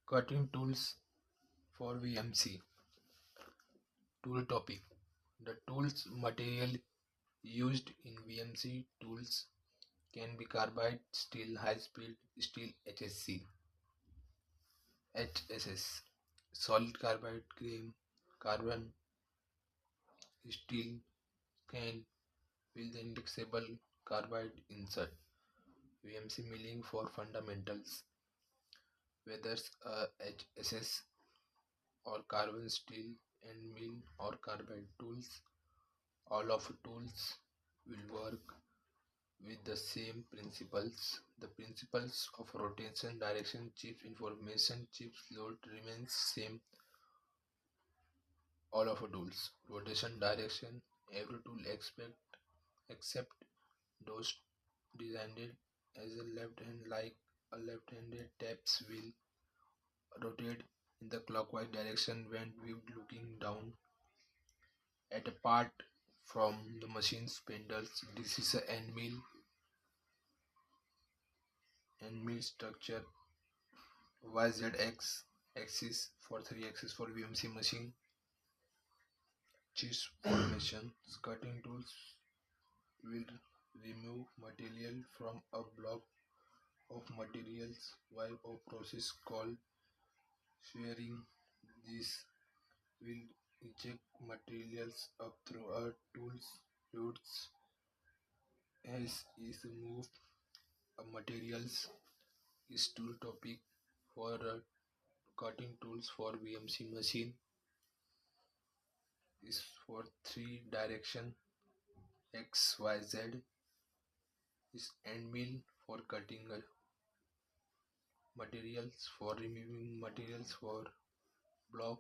Cutting tools for VMC. Tool topic. The tools material used in VMC tools can be carbide, steel, high speed steel HSS, solid carbide, carbon, steel, can with the indexable carbide insert. VMC milling for fundamentals, whether HSS or carbon steel and mill or carbide tools, all of tools will work with the same principles. The principles of rotation, direction, chips information, chips load remains same all of tools. Rotation direction, every tool except those designed as a left hand like a left-handed taps will rotate in the clockwise direction when viewed looking down at a part from the machine's spindles. This is a end mill structure YZX axis for 3 axis for VMC machine. Cheese formation. Cutting tools will remove material from a block of materials while a process called shearing. This will eject materials up through a tool's roots as is moved. Materials is tool topic for cutting tools for VMC machine is for three direction XYZ is end mill for cutting materials for removing materials for block